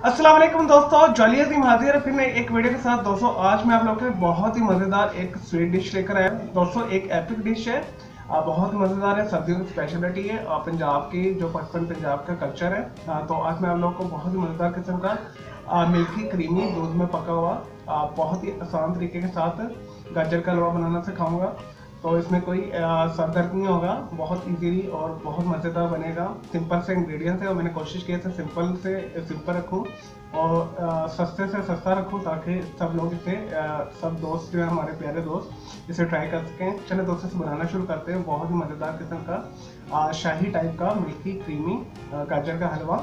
अस्सलाम वालेकुम दोस्तों, जॉली टीम हाजिर है फिर मैं एक वीडियो के साथ। दोस्तों आज मैं आप लोगों के लिए बहुत ही मज़ेदार एक स्वीट डिश लेकर आया हूं। दोस्तों एक एपिक डिश है, बहुत मज़ेदार है, सर्दियों की स्पेशलिटी है और पंजाब की जो पचपन पंजाब का कल्चर है। तो आज मैं आप लोगों को बहुत ही मज़ेदार किस्म का मिल्की क्रीमी दूध में पका हुआ बहुत ही आसान तरीके के साथ गाजर का हलवा बनाना सिखाऊंगा। तो इसमें कोई सर दर्द नहीं होगा, बहुत इजीली और बहुत मज़ेदार बनेगा। सिंपल से इंग्रेडिएंट्स है और मैंने कोशिश की है सिंपल से सिंपल रखूं और सस्ते से सस्ता रखूं ताकि सब लोग इसे सब दोस्त जो है हमारे प्यारे दोस्त इसे ट्राई कर सकें। चलिए दोस्तों से बनाना शुरू करते हैं। बहुत ही मज़ेदार किस्म का शाही टाइप का मिल्की क्रीमी गाजर का हलवा।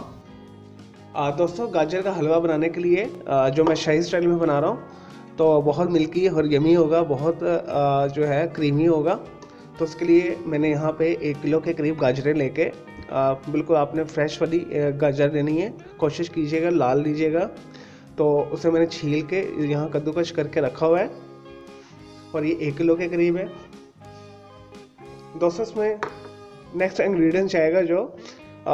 दोस्तों गाजर का हलवा बनाने के लिए जो मैं शाही स्टाइल में बना रहा हूँ तो बहुत मिल्की और यमी होगा, बहुत जो है क्रीमी होगा। तो उसके लिए मैंने यहाँ पे 1 किलो के करीब गाजरें लेके बिल्कुल आपने फ्रेश वाली गाजर लेनी है, कोशिश कीजिएगा लाल लीजिएगा। तो उसे मैंने छील के यहाँ कद्दूकश करके रखा हुआ है और ये 1 किलो के करीब है। दोस्तों इसमें नेक्स्ट इंग्रेडिएंट आएगा जो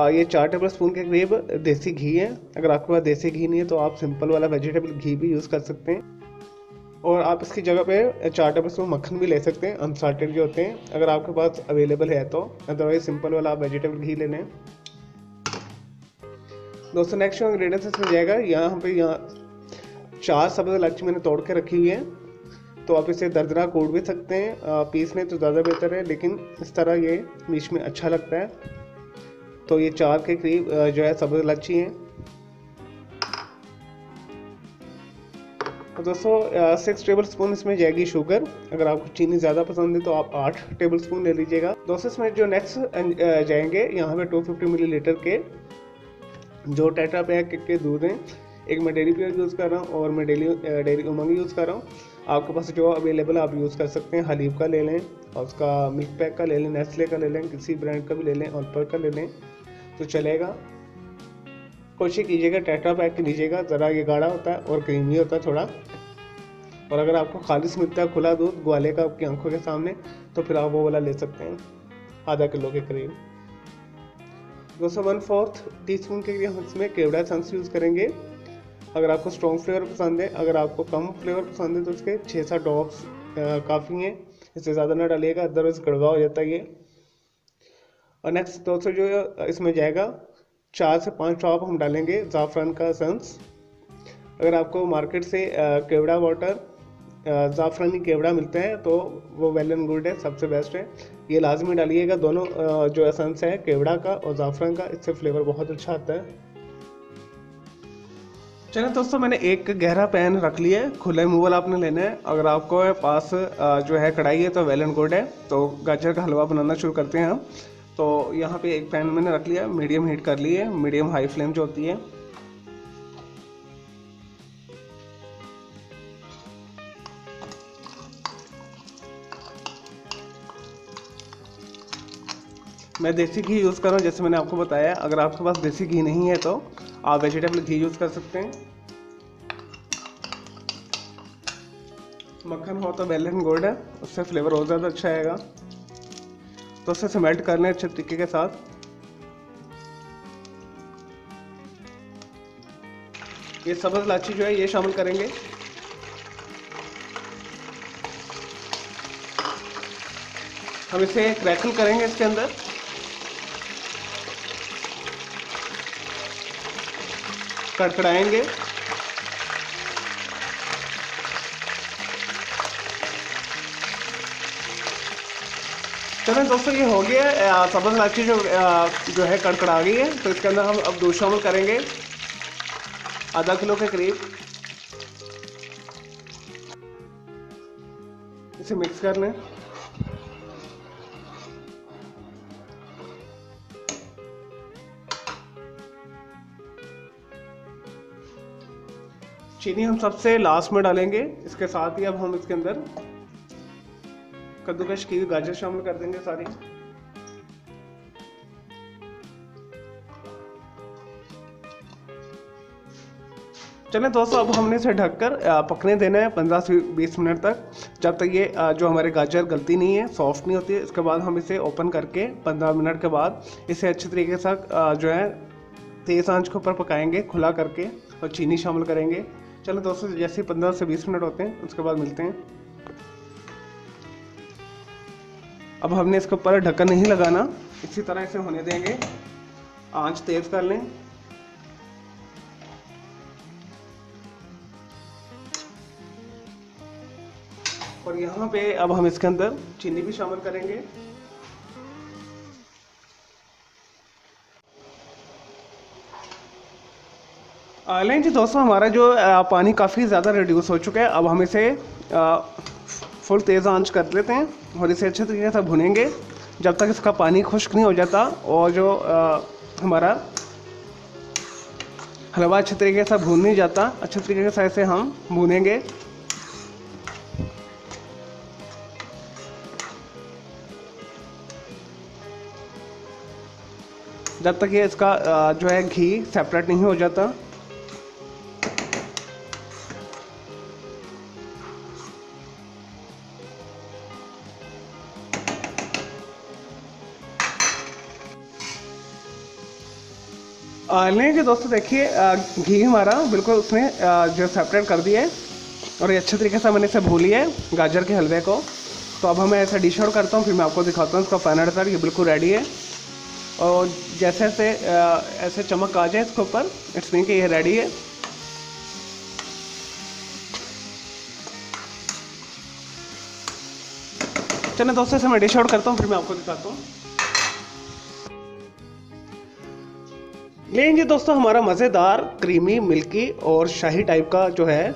ये 4 टेबल स्पून के करीब देसी घी है। अगर आपके पास देसी घी नहीं है तो आप सिंपल वाला वेजिटेबल घी भी यूज़ कर सकते हैं और आप इसकी जगह पे 4 टेबल स्पून मक्खन भी ले सकते हैं, अनसाल्टेड जो होते हैं, अगर आपके पास अवेलेबल है तो। अदरवाइज सिंपल वाला आप वेजिटेबल घी ले लें। दोस्तों नेक्स्ट जो इंग्रेडिएंट्स इसमें जाएगा, यहाँ 4 सब्ज़ इलायची मैंने तोड़ के रखी हुई है। तो आप इसे दरदरा कूट भी सकते हैं, पीसने तो ज़्यादा बेहतर है, लेकिन इस तरह ये बीच में अच्छा लगता है। तो ये 4 के करीब जो है सब्ज़ इलायची हैं। तो दोस्तों 6 टेबल स्पून इसमें जाएगी शुगर। अगर आपको चीनी ज़्यादा पसंद है तो आप 8 टेबल स्पून ले लीजिएगा। दोस्तों इसमें जो नेक्स्ट जाएंगे यहाँ पे 250 मिलीलीटर के जो टेट्रा पैक के दूध हैं। एक मैं डेयरी प्योर यूज़ कर रहा हूँ और मैं डेयरी उमंग यूज़ कर रहा हूँ। आपके पास जो अवेलेबल आप यूज़ कर सकते हैं, हलीब का ले लें और उसका मिल्क पैक का ले लें, नेस्ले का ले लें, किसी ब्रांड का भी ले लें, ऑल्पर का ले लें तो चलेगा। कोशिश कीजिएगा टेट्रा पैक लीजिएगा, ज़रा ये गाढ़ा होता है और क्रीमी होता है थोड़ा। और अगर आपको खालिश मिलता है खुला दूध ग्वाले का आपकी आंखों के सामने तो फिर आप वो वाला ले सकते हैं, आधा किलो के करीब। दोस्तों 1/4 टीस्पून के लिए हम इसमें केवड़ा एसेंस यूज़ करेंगे। अगर आपको स्ट्रॉन्ग फ्लेवर पसंद है, अगर आपको कम फ्लेवर पसंद है तो उसके 6-7 ड्रॉप्स काफ़ी हैं, इससे ज़्यादा ना डालिएगा, अदरवाइज कड़वा हो जाता है ये। और नेक्स्ट दोस्तों जो इसमें जाएगा 4 से 5 ड्रॉप हम डालेंगे ज़ाफ़रान का एसेंस। अगर आपको मार्केट से केवड़ा वाटर ज़ाफ़रानी केवड़ा मिलता है तो वो वेल एंड गुड है, सबसे बेस्ट है, ये लाजमी डालिएगा। दोनों जो एसेंस है केवड़ा का और ज़ाफ़रान का, इससे फ्लेवर बहुत अच्छा आता है। चलिए दोस्तों मैंने एक गहरा पैन रख लिया है, खुले मुँह वाला आपने लेना है। अगर आपको पास जो है कढ़ाई है तो वेल एंड गुड है। तो गाजर का हलवा बनाना शुरू करते हैं हम। तो यहाँ पे एक पैन मैंने रख लिया, मीडियम हीट कर ली है, मीडियम हाई फ्लेम जो होती है। मैं देसी घी यूज़ कर रहा हूँ जैसे मैंने आपको बताया। अगर आपके पास देसी घी नहीं है तो आप वेजिटेबल घी यूज़ कर सकते हैं। मक्खन हो तो वेल एंड गुड है, उससे फ्लेवर और ज़्यादा अच्छा आएगा। तो उसे मेल्ट कर लें अच्छे तरीके के साथ। ये सब्ज़ इलायची जो है ये शामिल करेंगे। हम इसे क्रैकल करेंगे इसके अंदर। कड़कड़ाएंगे। चलें दोस्तों ये हो गया, सब्ज़ इलायची जो है कड़कड़ा गई है। तो इसके अंदर हम अब दूध शामिल करेंगे आधा किलो के करीब। इसे मिक्स कर लें। चीनी हम सबसे लास्ट में डालेंगे। इसके साथ ही अब हम इसके अंदर कद्दूकश की हुई गाजर शामिल कर देंगे सारी। चलें दोस्तों अब हमने इसे ढककर पकने देना है 15 से 20 मिनट तक, जब तक ये जो हमारे गाजर गलती नहीं है, सॉफ्ट नहीं होती है। इसके बाद हम इसे ओपन करके 15 मिनट के बाद इसे अच्छे तरीके से जो है तेज़ आंच के ऊपर पकाएंगे खुला करके। और चीनी शामिल करेंगे। चलो दोस्तों, जैसे 15 से 20 मिनट होते हैं उसके बाद मिलते हैं। अब हमने इसके ऊपर ढक्कन नहीं लगाना, इसी तरह इसे होने देंगे। आंच तेज कर लें। और यहाँ पे अब हम इसके अंदर चीनी भी शामिल करेंगे। लें जी दोस्तों, हमारा जो पानी काफ़ी ज़्यादा रिड्यूस हो चुका है। अब हम इसे फुल तेज़ आंच कर लेते हैं और इसे अच्छे तरीके से भुनेंगे जब तक इसका पानी खुश्क नहीं हो जाता और जो हमारा हलवा अच्छे तरीके से भून नहीं जाता। अच्छे तरीके से इसे हम भूनेंगे। जब तक ये इसका जो है घी सेपरेट नहीं हो जाता। लेकिन दोस्तों देखिए, घी हमारा बिल्कुल उसने जो सेपरेट कर दिया है और ये अच्छे तरीके से मैंने इसे भून लिया है गाजर के हलवे को। तो अब मैं ऐसा डिश आउट करता हूँ, फिर मैं आपको दिखाता हूँ इसका फाइनल रिजल्ट। ये बिल्कुल रेडी है और जैसे ऐसे चमक आ जाए इसके ऊपर, इट्स मीन कि ये रेडी है। चलिए दोस्तों, इसे मैं डिश आउट करता हूँ, फिर मैं आपको दिखाता हूँ। लेकिन जी दोस्तों, हमारा मज़ेदार क्रीमी मिल्की और शाही टाइप का जो है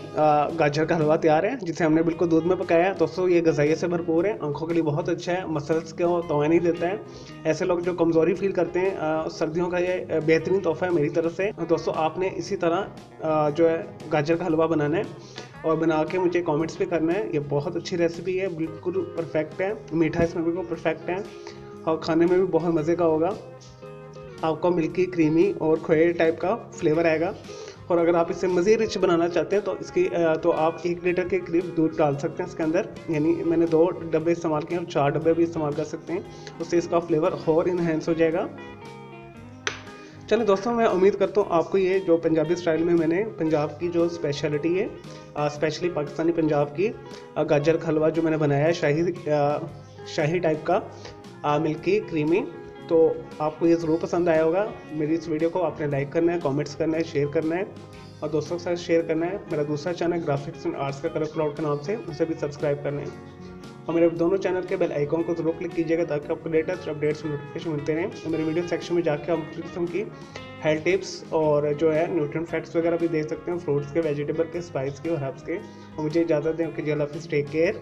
गाजर का हलवा तैयार है, जिसे हमने बिल्कुल दूध में पकाया है। दोस्तों ये गज़ाइयत से भरपूर है, आंखों के लिए बहुत अच्छा है, मसल्स को तोड़ने देता है। ऐसे लोग जो कमज़ोरी फील करते हैं, सर्दियों का ये बेहतरीन तोहफा है मेरी तरफ से। दोस्तों आपने इसी तरह जो है गाजर का हलवा बनाना है और बना के मुझे कमेंट्स पे करना है। ये बहुत अच्छी रेसिपी है, बिल्कुल परफेक्ट है, मीठा इसमें बिल्कुल परफेक्ट है और खाने में भी बहुत मज़े का होगा। आपको मिल्की क्रीमी और खोए टाइप का फ्लेवर आएगा। और अगर आप इसे मज़ीद रिच बनाना चाहते हैं तो इसकी तो आप 1 लीटर के करीब दूध डाल सकते हैं इसके अंदर। यानी मैंने 2 डब्बे इस्तेमाल किए, और 4 डब्बे भी इस्तेमाल कर सकते हैं, उससे इसका फ्लेवर और इन्हेंस हो जाएगा। चलिए दोस्तों, मैं उम्मीद करता हूँ आपको ये जो पंजाबी स्टाइल में मैंने पंजाब की जो स्पेशलिटी है, स्पेशली पाकिस्तानी पंजाब की गाजर का हलवा जो मैंने बनाया है शाही टाइप का मिल्की क्रीमी, तो आपको ये ज़रूर पसंद आया होगा। मेरी इस वीडियो को आपने लाइक करना है, कमेंट्स करना है, शेयर करना है और दोस्तों के साथ शेयर करना है। मेरा दूसरा चैनल ग्राफिक्स एंड आर्ट्स का कलर क्लाउड के नाम से, उसे भी सब्सक्राइब करना है और मेरे दोनों चैनल के बेल आइकॉन को जरूर क्लिक कीजिएगा ताकि आपको लेटेस्ट अपडेट्स और नोटिफिकेशन मिलते रहें। और मेरे वीडियो सेक्शन में जाकर आप मुख्तलिफ किस्म की हेल्थ टिप्स और जो है न्यूट्रिएंट फैक्ट्स वगैरह भी देख सकते हैं, फ्रूट्स के, वेजिटेबल के, स्पाइस के और हर्ब्स के। और मुझे इजाज़त दें कि अल्लाह हाफ़िज़, टेक केयर।